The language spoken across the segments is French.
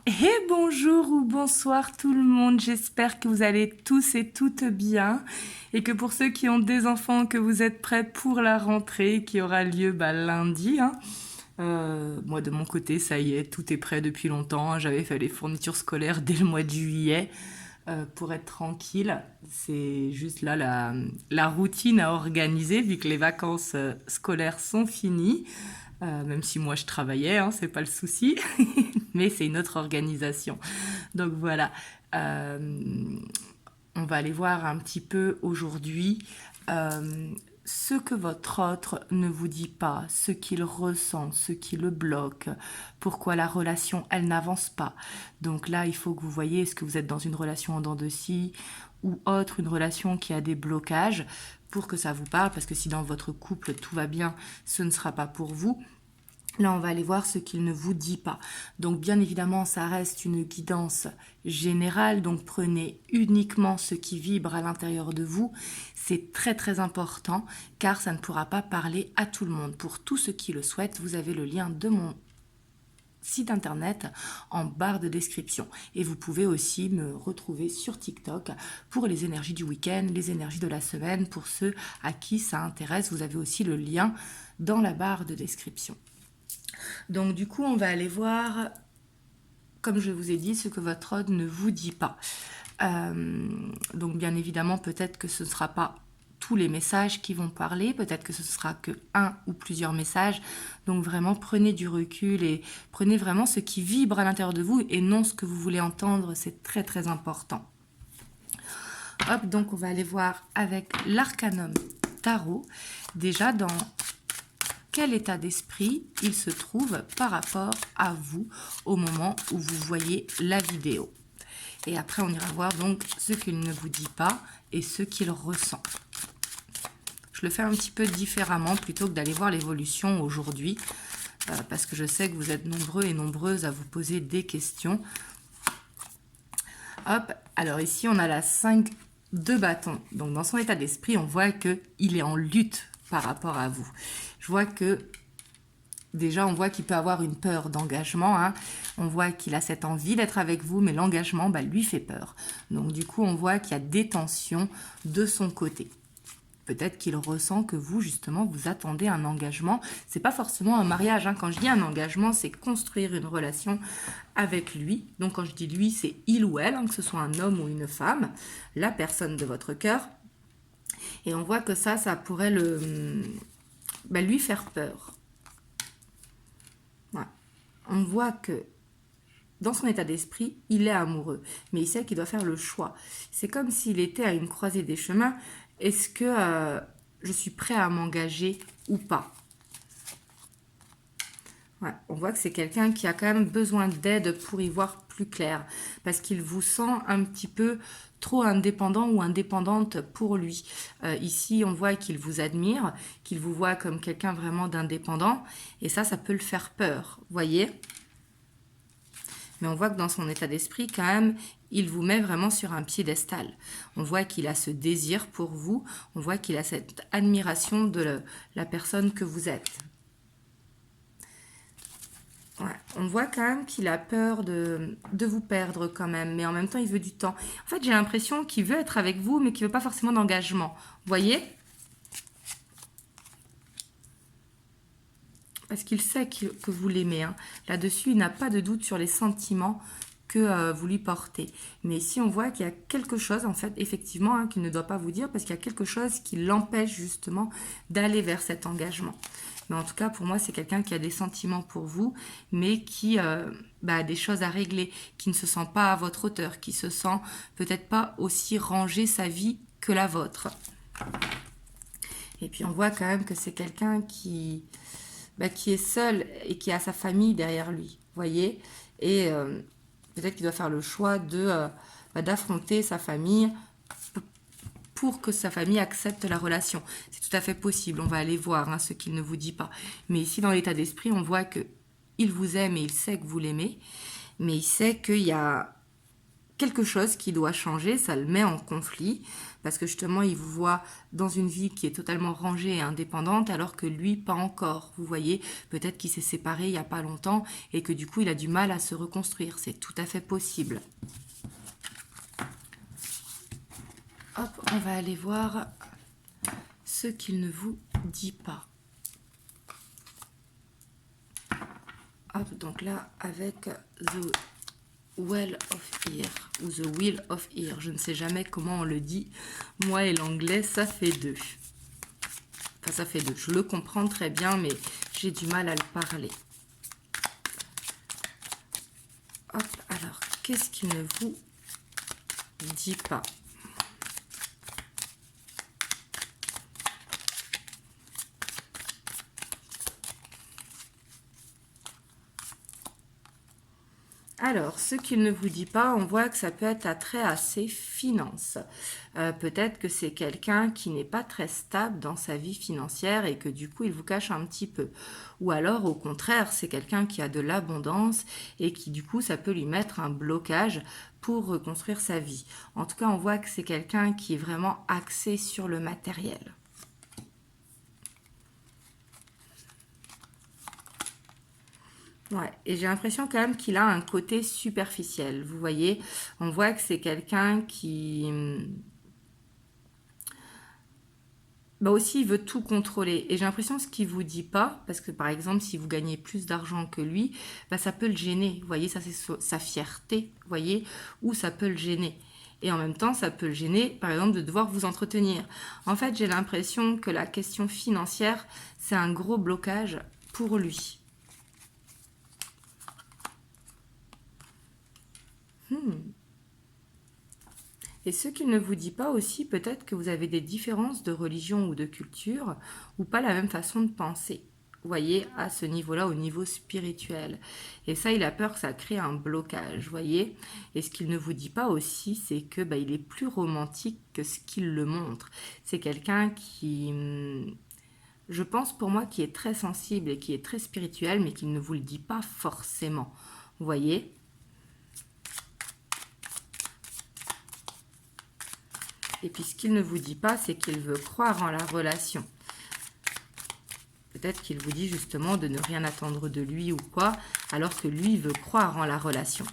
Et bonjour ou bonsoir tout le monde, j'espère que vous allez tous et toutes bien et que pour ceux qui ont des enfants, que vous êtes prêts pour la rentrée qui aura lieu lundi. Moi de mon côté, ça y est, tout est prêt depuis longtemps. J'avais fait les fournitures scolaires dès le mois de juillet pour être tranquille. C'est juste là la routine à organiser vu que les vacances scolaires sont finies. Même si moi je travaillais, hein, c'est pas le souci, mais c'est une autre organisation. Donc voilà, euh, on va aller voir un petit peu aujourd'hui ce que votre autre ne vous dit pas, ce qu'il ressent, ce qui le bloque, pourquoi la relation elle n'avance pas. Donc là, il faut que vous voyez est-ce que vous êtes dans une relation en dents de scie ou autre, une relation qui a des blocages pour que ça vous parle, parce que si dans votre couple tout va bien, ce ne sera pas pour vous. Là, on va aller voir ce qu'il ne vous dit pas. Donc, bien évidemment, ça reste une guidance générale. Donc, prenez uniquement ce qui vibre à l'intérieur de vous. C'est très, très important car ça ne pourra pas parler à tout le monde. Pour tous ceux qui le souhaitent, vous avez le lien de mon site internet en barre de description. Et vous pouvez aussi me retrouver sur TikTok pour les énergies du week-end, les énergies de la semaine. Pour ceux à qui ça intéresse, vous avez aussi le lien dans la barre de description. Donc du coup, on va aller voir, comme je vous ai dit, ce que votre ode ne vous dit pas. Donc bien évidemment, peut-être que ce ne sera pas tous les messages qui vont parler, peut-être que ce sera que un ou plusieurs messages. Donc vraiment, prenez du recul et prenez vraiment ce qui vibre à l'intérieur de vous et non ce que vous voulez entendre, c'est très très important. Hop, donc on va aller voir avec l'arcanum tarot. Déjà dans quel état d'esprit il se trouve par rapport à vous au moment où vous voyez la vidéo. Et après, on ira voir donc ce qu'il ne vous dit pas et ce qu'il ressent. Je le fais un petit peu différemment plutôt que d'aller voir l'évolution aujourd'hui, parce que je sais que vous êtes nombreux et nombreuses à vous poser des questions. Hop, alors ici, on a la 5 de bâton. Donc, dans son état d'esprit, on voit qu'il est en lutte par rapport à vous. Je vois que déjà, on voit qu'il peut avoir une peur d'engagement. Hein. On voit qu'il a cette envie d'être avec vous, mais l'engagement lui fait peur. Donc du coup, on voit qu'il y a des tensions de son côté. Peut-être qu'il ressent que vous, justement, vous attendez un engagement. C'est pas forcément un mariage. Hein. Quand je dis un engagement, c'est construire une relation avec lui. Donc quand je dis lui, c'est il ou elle, hein, que ce soit un homme ou une femme, la personne de votre cœur. Et on voit que ça pourrait lui faire peur. Ouais. On voit que dans son état d'esprit, il est amoureux, mais il sait qu'il doit faire le choix. C'est comme s'il était à une croisée des chemins. Est-ce que je suis prêt à m'engager ou pas? Ouais, on voit que c'est quelqu'un qui a quand même besoin d'aide pour y voir plus clair, parce qu'il vous sent un petit peu trop indépendant ou indépendante pour lui. Ici, on voit qu'il vous admire, qu'il vous voit comme quelqu'un vraiment d'indépendant, et ça peut le faire peur, voyez? Mais on voit que dans son état d'esprit, quand même, il vous met vraiment sur un piédestal. On voit qu'il a ce désir pour vous, on voit qu'il a cette admiration de la personne que vous êtes. Ouais, on voit quand même qu'il a peur de vous perdre quand même, mais en même temps, il veut du temps. En fait, j'ai l'impression qu'il veut être avec vous, mais qu'il ne veut pas forcément d'engagement. Vous voyez? Parce qu'il sait que vous l'aimez. Hein. Là-dessus, il n'a pas de doute sur les sentiments que vous lui portez. Mais ici, on voit qu'il y a quelque chose, en fait, effectivement, hein, qu'il ne doit pas vous dire, parce qu'il y a quelque chose qui l'empêche justement d'aller vers cet engagement. Mais en tout cas, pour moi, c'est quelqu'un qui a des sentiments pour vous, mais qui a des choses à régler, qui ne se sent pas à votre hauteur, qui se sent peut-être pas aussi rangé sa vie que la vôtre. Et puis, on voit quand même que c'est quelqu'un qui est seul et qui a sa famille derrière lui, voyez. Et peut-être qu'il doit faire le choix d'affronter sa famille pour que sa famille accepte la relation. C'est tout à fait possible, on va aller voir ce qu'il ne vous dit pas. Mais ici, dans l'état d'esprit, on voit qu'il vous aime et il sait que vous l'aimez, mais il sait qu'il y a quelque chose qui doit changer, ça le met en conflit, parce que justement, il vous voit dans une vie qui est totalement rangée et indépendante, alors que lui, pas encore. Vous voyez, peut-être qu'il s'est séparé il n'y a pas longtemps, et que du coup, il a du mal à se reconstruire. C'est tout à fait possible. Hop, on va aller voir ce qu'il ne vous dit pas. Hop, donc là, avec The Well of Ear, ou The Wheel of Ear, je ne sais jamais comment on le dit. Moi et l'anglais, ça fait deux. Enfin, ça fait deux. Je le comprends très bien, mais j'ai du mal à le parler. Hop, alors, qu'est-ce qu'il ne vous dit pas ? Alors, ce qu'il ne vous dit pas, on voit que ça peut être attrait à ses finances. Peut-être que c'est quelqu'un qui n'est pas très stable dans sa vie financière et que du coup, il vous cache un petit peu. Ou alors, au contraire, c'est quelqu'un qui a de l'abondance et qui du coup, ça peut lui mettre un blocage pour reconstruire sa vie. En tout cas, on voit que c'est quelqu'un qui est vraiment axé sur le matériel. Ouais, et j'ai l'impression quand même qu'il a un côté superficiel. Vous voyez, on voit que c'est quelqu'un qui... Bah aussi, il veut tout contrôler. Et j'ai l'impression que ce qu'il ne vous dit pas, parce que par exemple, si vous gagnez plus d'argent que lui, bah ça peut le gêner. Vous voyez, ça c'est sa fierté, vous voyez, ou ça peut le gêner. Et en même temps, ça peut le gêner, par exemple, de devoir vous entretenir. En fait, j'ai l'impression que la question financière, c'est un gros blocage pour lui. Et ce qu'il ne vous dit pas aussi, peut-être que vous avez des différences de religion ou de culture, ou pas la même façon de penser. Vous voyez, à ce niveau-là, au niveau spirituel. Et ça, il a peur que ça crée un blocage, vous voyez. Et ce qu'il ne vous dit pas aussi, c'est que il est plus romantique que ce qu'il le montre. C'est quelqu'un qui, je pense pour moi, qui est très sensible et qui est très spirituel, mais qui ne vous le dit pas forcément. Vous voyez ? Et puis ce qu'il ne vous dit pas, c'est qu'il veut croire en la relation. Peut-être qu'il vous dit justement de ne rien attendre de lui ou quoi, alors que lui veut croire en la relation.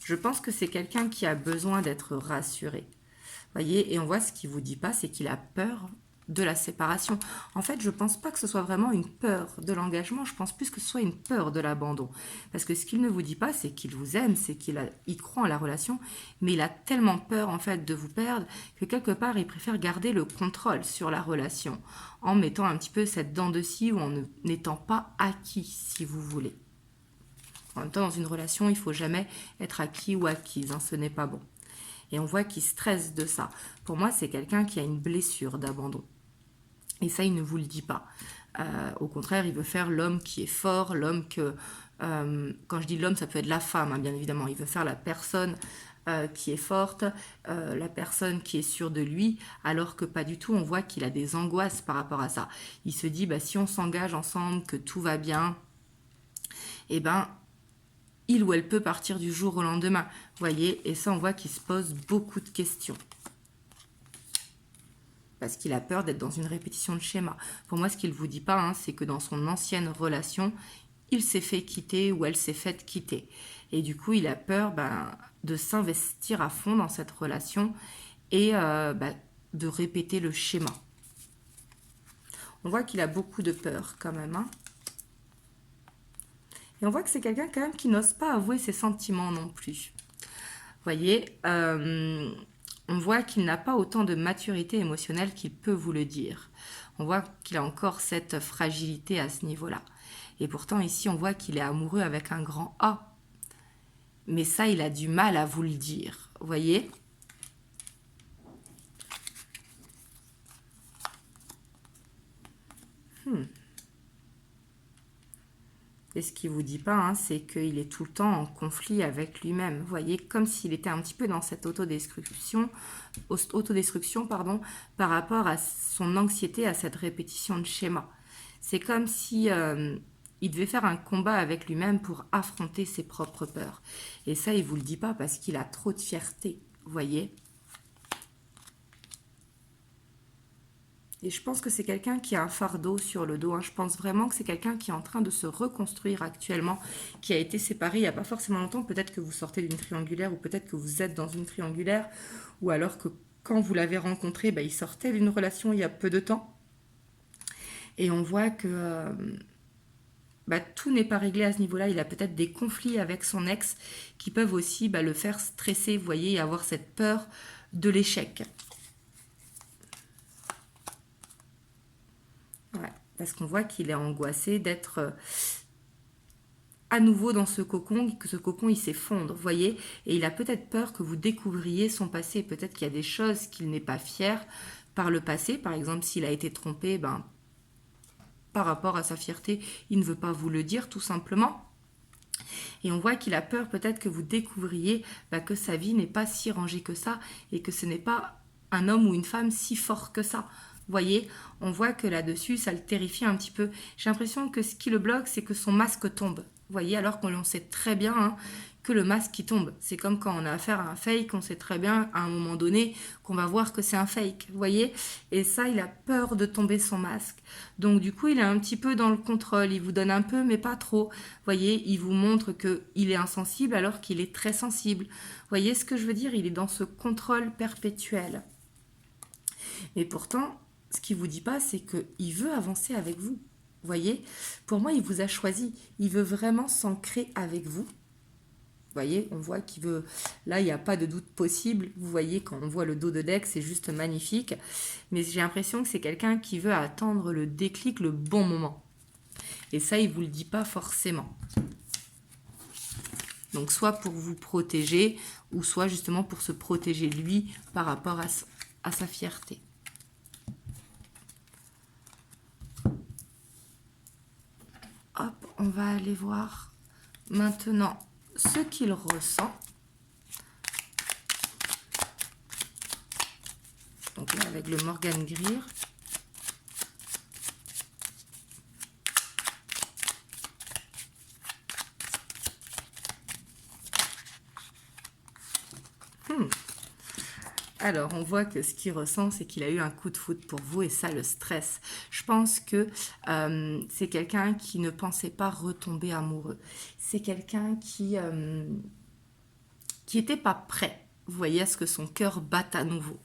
Je pense que c'est quelqu'un qui a besoin d'être rassuré. Voyez, et on voit ce qu'il ne vous dit pas, c'est qu'il a peur de la séparation. En fait, je ne pense pas que ce soit vraiment une peur de l'engagement, je pense plus que ce soit une peur de l'abandon. Parce que ce qu'il ne vous dit pas, c'est qu'il vous aime, c'est il croit en la relation, mais il a tellement peur en fait de vous perdre que quelque part, il préfère garder le contrôle sur la relation en mettant un petit peu cette dent de scie ou en n'étant pas acquis, si vous voulez. En même temps, dans une relation, il ne faut jamais être acquis ou acquise, hein, ce n'est pas bon. Et on voit qu'il stresse de ça. Pour moi, c'est quelqu'un qui a une blessure d'abandon. Et ça, il ne vous le dit pas. Au contraire, il veut faire l'homme qui est fort, l'homme que... quand je dis l'homme, ça peut être la femme, hein, bien évidemment. Il veut faire la personne qui est forte, la personne qui est sûre de lui, alors que pas du tout. On voit qu'il a des angoisses par rapport à ça. Il se dit, si on s'engage ensemble, que tout va bien, eh ben... il ou elle peut partir du jour au lendemain. Vous voyez, et ça, on voit qu'il se pose beaucoup de questions. Parce qu'il a peur d'être dans une répétition de schéma. Pour moi, ce qu'il ne vous dit pas, hein, c'est que dans son ancienne relation, il s'est fait quitter ou elle s'est faite quitter. Et du coup, il a peur de s'investir à fond dans cette relation et de répéter le schéma. On voit qu'il a beaucoup de peur quand même, hein. Et on voit que c'est quelqu'un quand même qui n'ose pas avouer ses sentiments non plus. Vous voyez, on voit qu'il n'a pas autant de maturité émotionnelle qu'il peut vous le dire. On voit qu'il a encore cette fragilité à ce niveau-là. Et pourtant, ici, on voit qu'il est amoureux avec un grand A. Mais ça, il a du mal à vous le dire. Vous voyez ? Et ce qu'il ne vous dit pas, hein, c'est qu'il est tout le temps en conflit avec lui-même. Vous voyez, comme s'il était un petit peu dans cette autodestruction, par rapport à son anxiété, à cette répétition de schéma. C'est comme si il devait faire un combat avec lui-même pour affronter ses propres peurs. Et ça, il ne vous le dit pas parce qu'il a trop de fierté, vous voyez. Et je pense que c'est quelqu'un qui a un fardeau sur le dos. Hein. Je pense vraiment que c'est quelqu'un qui est en train de se reconstruire actuellement, qui a été séparé il n'y a pas forcément longtemps. Peut-être que vous sortez d'une triangulaire ou peut-être que vous êtes dans une triangulaire ou alors que quand vous l'avez rencontré, il sortait d'une relation il y a peu de temps. Et on voit que tout n'est pas réglé à ce niveau-là. Il a peut-être des conflits avec son ex qui peuvent aussi le faire stresser, vous voyez, et avoir cette peur de l'échec. Ouais, parce qu'on voit qu'il est angoissé d'être à nouveau dans ce cocon, que ce cocon il s'effondre, vous voyez, et il a peut-être peur que vous découvriez son passé. Peut-être qu'il y a des choses qu'il n'est pas fier par le passé. Par exemple, s'il a été trompé, par rapport à sa fierté, il ne veut pas vous le dire tout simplement. Et on voit qu'il a peur peut-être que vous découvriez que sa vie n'est pas si rangée que ça et que ce n'est pas un homme ou une femme si fort que ça. Vous voyez, on voit que là-dessus, ça le terrifie un petit peu. J'ai l'impression que ce qui le bloque, c'est que son masque tombe. Vous voyez, alors qu'on sait très bien que le masque qui tombe. C'est comme quand on a affaire à un fake, on sait très bien à un moment donné qu'on va voir que c'est un fake. Vous voyez, et ça, il a peur de tomber son masque. Donc du coup, il est un petit peu dans le contrôle. Il vous donne un peu, mais pas trop. Vous voyez, il vous montre qu'il est insensible alors qu'il est très sensible. Vous voyez ce que je veux dire? Il est dans ce contrôle perpétuel. Mais pourtant, ce qu'il ne vous dit pas, c'est qu'il veut avancer avec vous. Vous voyez, pour moi, il vous a choisi. Il veut vraiment s'ancrer avec vous. Vous voyez, on voit qu'il veut... Là, il n'y a pas de doute possible. Vous voyez, quand on voit le dos de deck, c'est juste magnifique. Mais j'ai l'impression que c'est quelqu'un qui veut attendre le déclic, le bon moment. Et ça, il ne vous le dit pas forcément. Donc, soit pour vous protéger, ou soit justement pour se protéger lui par rapport à sa fierté. Hop, on va aller voir maintenant ce qu'il ressent. Donc là, avec le Morgan Greer. Alors, on voit que ce qu'il ressent, c'est qu'il a eu un coup de foudre pour vous et ça le stresse. Je pense que c'est quelqu'un qui ne pensait pas retomber amoureux. C'est quelqu'un qui n'était pas prêt, vous voyez, à ce que son cœur batte à nouveau.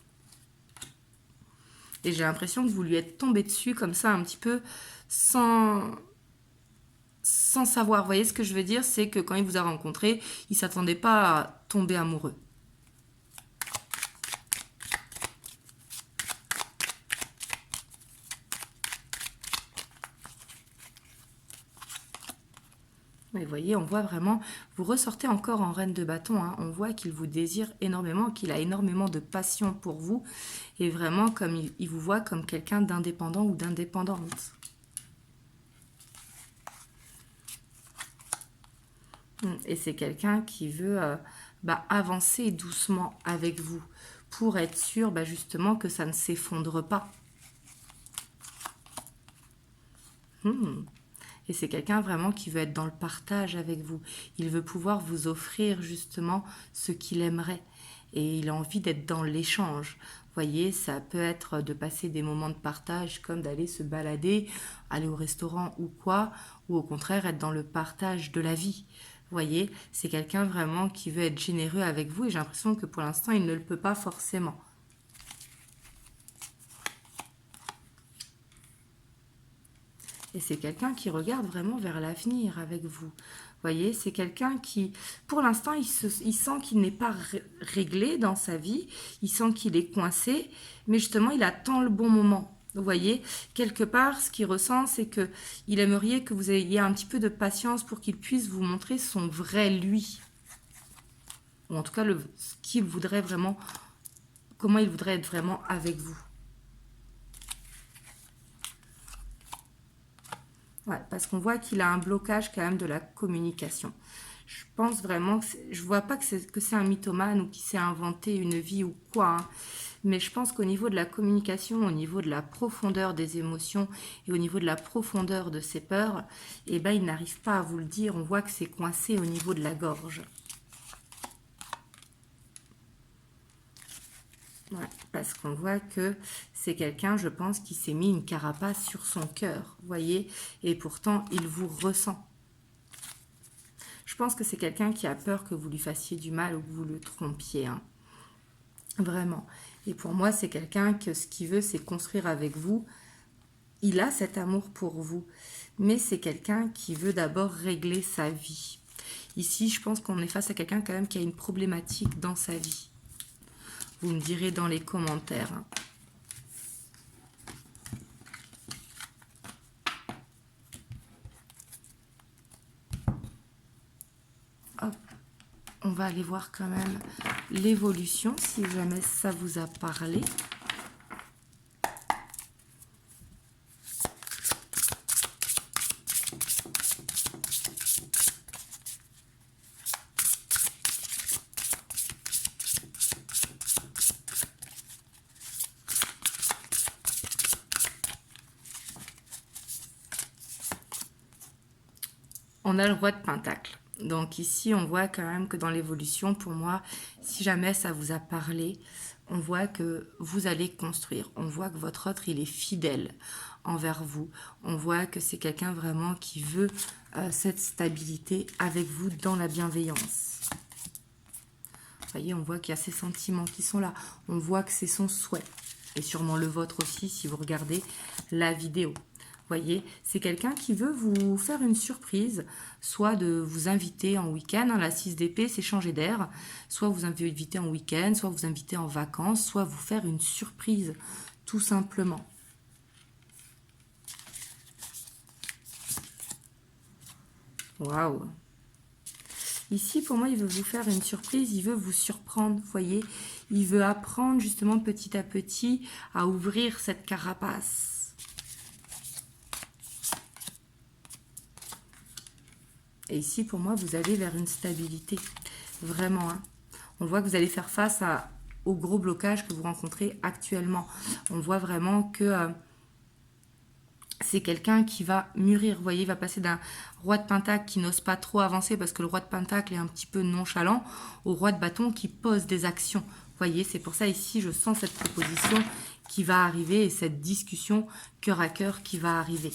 Et j'ai l'impression que vous lui êtes tombé dessus comme ça un petit peu sans savoir. Vous voyez ce que je veux dire? C'est que quand il vous a rencontré, il ne s'attendait pas à tomber amoureux. Mais vous voyez, on voit vraiment, vous ressortez encore en reine de bâton, hein. On voit qu'il vous désire énormément, qu'il a énormément de passion pour vous. Et vraiment, comme il vous voit comme quelqu'un d'indépendant ou d'indépendante. Et c'est quelqu'un qui veut avancer doucement avec vous pour être sûr justement que ça ne s'effondre pas. Et c'est quelqu'un vraiment qui veut être dans le partage avec vous. Il veut pouvoir vous offrir justement ce qu'il aimerait. Et il a envie d'être dans l'échange. Vous voyez, ça peut être de passer des moments de partage comme d'aller se balader, aller au restaurant ou quoi. Ou au contraire, être dans le partage de la vie. Vous voyez, c'est quelqu'un vraiment qui veut être généreux avec vous. Et j'ai l'impression que pour l'instant, il ne le peut pas forcément. Et c'est quelqu'un qui regarde vraiment vers l'avenir avec vous. Vous voyez, c'est quelqu'un qui, pour l'instant, il sent qu'il n'est pas réglé dans sa vie. Il sent qu'il est coincé, mais justement, il attend le bon moment. Vous voyez, quelque part, ce qu'il ressent, c'est qu'il aimerait que vous ayez un petit peu de patience pour qu'il puisse vous montrer son vrai lui. Ou en tout cas, ce qu'il voudrait vraiment, comment il voudrait être vraiment avec vous. Ouais, parce qu'on voit qu'il a un blocage quand même de la communication. Je pense vraiment, je vois pas que c'est un mythomane ou qui s'est inventé une vie ou quoi, hein. Mais je pense qu'au niveau de la communication, au niveau de la profondeur des émotions et au niveau de la profondeur de ses peurs, eh ben, il n'arrive pas à vous le dire. On voit que c'est coincé au niveau de la gorge. Ouais, parce qu'on voit que c'est quelqu'un, je pense, qui s'est mis une carapace sur son cœur, vous voyez, et pourtant il vous ressent. Je pense que c'est quelqu'un qui a peur que vous lui fassiez du mal ou que vous le trompiez, hein. Vraiment. Et pour moi, c'est quelqu'un que ce qu'il veut, c'est construire avec vous. Il a cet amour pour vous, mais c'est quelqu'un qui veut d'abord régler sa vie. Ici, je pense qu'on est face à quelqu'un quand même qui a une problématique dans sa vie. Vous me direz dans les commentaires, hein. Hop. On va aller voir quand même l'évolution, si jamais ça vous a parlé. On a le roi de Pentacle. Donc ici, on voit quand même que dans l'évolution, pour moi, si jamais ça vous a parlé, on voit que vous allez construire. On voit que votre autre, il est fidèle envers vous. On voit que c'est quelqu'un vraiment qui veut cette stabilité avec vous dans la bienveillance. Vous voyez, on voit qu'il y a ces sentiments qui sont là. On voit que c'est son souhait. Et sûrement le vôtre aussi, si vous regardez la vidéo. Voyez, c'est quelqu'un qui veut vous faire une surprise, soit de vous inviter en week-end, hein, la 6 d'épée, c'est changer d'air, soit vous inviter en week-end, soit vous inviter en vacances, soit vous faire une surprise, tout simplement. Waouh! Ici, pour moi, il veut vous faire une surprise, il veut vous surprendre, vous voyez. Il veut apprendre justement petit à petit à ouvrir cette carapace. Et ici, pour moi, vous allez vers une stabilité. Vraiment, hein. On voit que vous allez faire face au gros blocage que vous rencontrez actuellement. On voit vraiment que c'est quelqu'un qui va mûrir. Vous voyez, il va passer d'un roi de pentacle qui n'ose pas trop avancer parce que le roi de pentacle est un petit peu nonchalant au roi de bâton qui pose des actions. Vous voyez, c'est pour ça ici, je sens cette proposition qui va arriver et cette discussion cœur à cœur qui va arriver.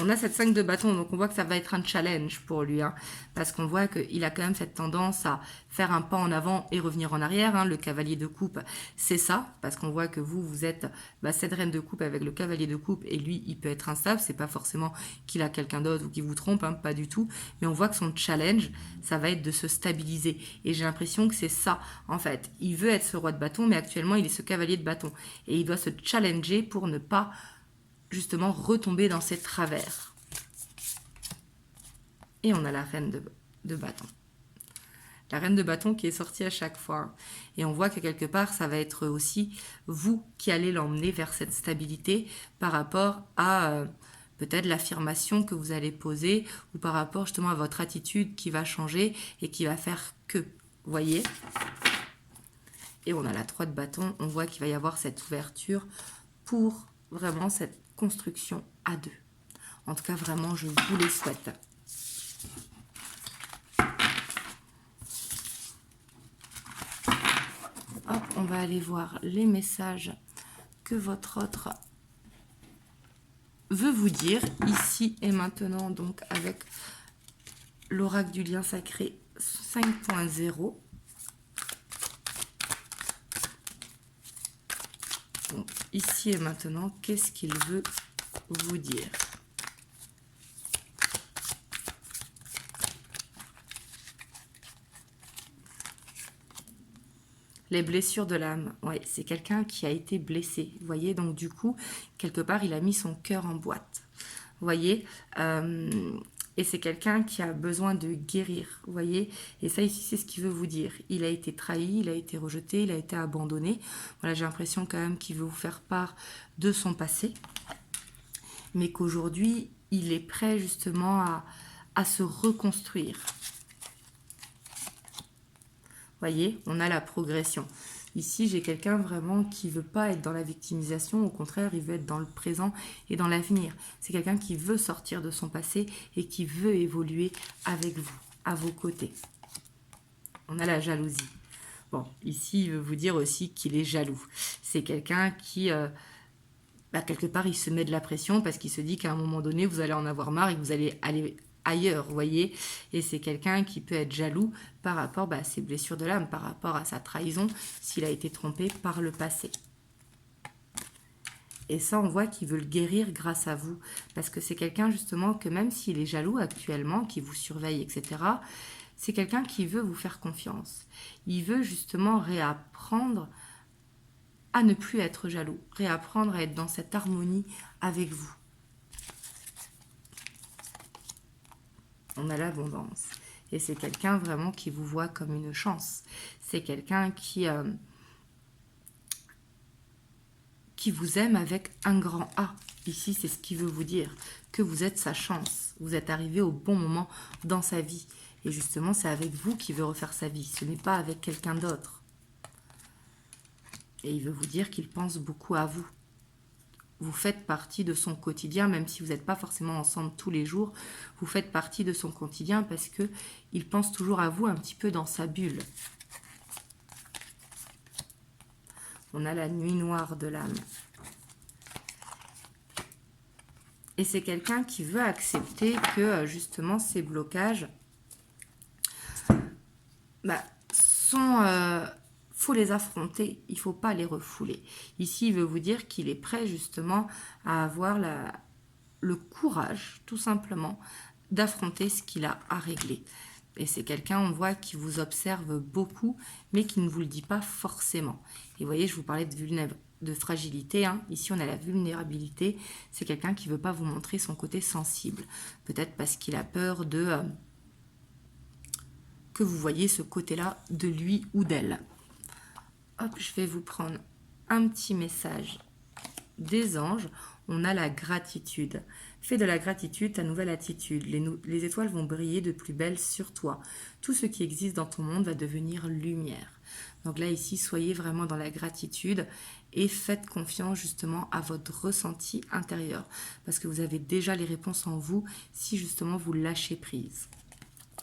On a cette 5 de bâton, donc on voit que ça va être un challenge pour lui, hein, parce qu'on voit qu'il a quand même cette tendance à faire un pas en avant et revenir en arrière, hein. Le cavalier de coupe, c'est ça, parce qu'on voit que vous êtes cette reine de coupe avec le cavalier de coupe, et lui, il peut être instable, c'est pas forcément qu'il a quelqu'un d'autre ou qu'il vous trompe, hein, pas du tout, mais on voit que son challenge, ça va être de se stabiliser, et j'ai l'impression que c'est ça, en fait. Il veut être ce roi de bâton, mais actuellement, il est ce cavalier de bâton, et il doit se challenger pour ne pas justement retomber dans ses travers. Et on a la reine de bâton. La reine de bâton qui est sortie à chaque fois. Et on voit que quelque part, ça va être aussi vous qui allez l'emmener vers cette stabilité par rapport à peut-être l'affirmation que vous allez poser ou par rapport justement à votre attitude qui va changer et qui va faire que. Vous voyez ? Et on a la 3 de bâton. On voit qu'il va y avoir cette ouverture pour vraiment cette construction à deux. En tout cas, vraiment, je vous les souhaite. Hop, on va aller voir les messages que votre autre veut vous dire ici et maintenant, donc avec l'oracle du lien sacré 5.0. Donc, ici et maintenant, qu'est-ce qu'il veut vous dire? Les blessures de l'âme, ouais, c'est quelqu'un qui a été blessé, vous voyez, donc du coup, quelque part, il a mis son cœur en boîte, vous voyez, et c'est quelqu'un qui a besoin de guérir, vous voyez, et ça ici, c'est ce qu'il veut vous dire. Il a été trahi, il a été rejeté, il a été abandonné, voilà, j'ai l'impression quand même qu'il veut vous faire part de son passé, mais qu'aujourd'hui, il est prêt justement à se reconstruire. Voyez, on a la progression. Ici, j'ai quelqu'un vraiment qui ne veut pas être dans la victimisation. Au contraire, il veut être dans le présent et dans l'avenir. C'est quelqu'un qui veut sortir de son passé et qui veut évoluer avec vous, à vos côtés. On a la jalousie. Bon, ici, il veut vous dire aussi qu'il est jaloux. C'est quelqu'un qui, quelque part, il se met de la pression parce qu'il se dit qu'à un moment donné, vous allez en avoir marre et que vous allez aller ailleurs, vous voyez. Et c'est quelqu'un qui peut être jaloux par rapport à ses blessures de l'âme, par rapport à sa trahison, s'il a été trompé par le passé. Et ça, on voit qu'il veut le guérir grâce à vous. Parce que c'est quelqu'un, justement, que même s'il est jaloux actuellement, qui vous surveille, etc., c'est quelqu'un qui veut vous faire confiance. Il veut justement réapprendre à ne plus être jaloux, réapprendre à être dans cette harmonie avec vous. On a l'abondance. Et c'est quelqu'un vraiment qui vous voit comme une chance. C'est quelqu'un qui vous aime avec un grand A. Ici, c'est ce qu'il veut vous dire, que vous êtes sa chance. Vous êtes arrivé au bon moment dans sa vie. Et justement, c'est avec vous qu'il veut refaire sa vie. Ce n'est pas avec quelqu'un d'autre. Et il veut vous dire qu'il pense beaucoup à vous. Vous faites partie de son quotidien, même si vous n'êtes pas forcément ensemble tous les jours. Vous faites partie de son quotidien parce qu'il pense toujours à vous un petit peu dans sa bulle. On a la nuit noire de l'âme. Et c'est quelqu'un qui veut accepter que justement ces blocages faut les affronter, il ne faut pas les refouler. Ici, il veut vous dire qu'il est prêt justement à avoir le courage, tout simplement, d'affronter ce qu'il a à régler. Et c'est quelqu'un, on voit, qui vous observe beaucoup, mais qui ne vous le dit pas forcément. Et vous voyez, je vous parlais de fragilité. Hein. Ici, on a la vulnérabilité. C'est quelqu'un qui ne veut pas vous montrer son côté sensible. Peut-être parce qu'il a peur que vous voyez ce côté-là de lui ou d'elle. Hop, je vais vous prendre un petit message des anges. On a la gratitude. Fais de la gratitude ta nouvelle attitude. Les étoiles vont briller de plus belle sur toi. Tout ce qui existe dans ton monde va devenir lumière. Donc là, ici, soyez vraiment dans la gratitude et faites confiance justement à votre ressenti intérieur. Parce que vous avez déjà les réponses en vous si justement vous lâchez prise.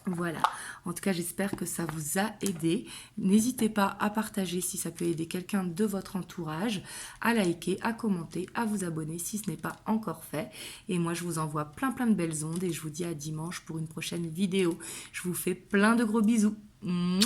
Voilà, en tout cas j'espère que ça vous a aidé. N'hésitez pas à partager si ça peut aider quelqu'un de votre entourage, à liker, à commenter, à vous abonner si ce n'est pas encore fait. Et moi je vous envoie plein de belles ondes et je vous dis à dimanche pour une prochaine vidéo. Je vous fais plein de gros bisous. Mouah.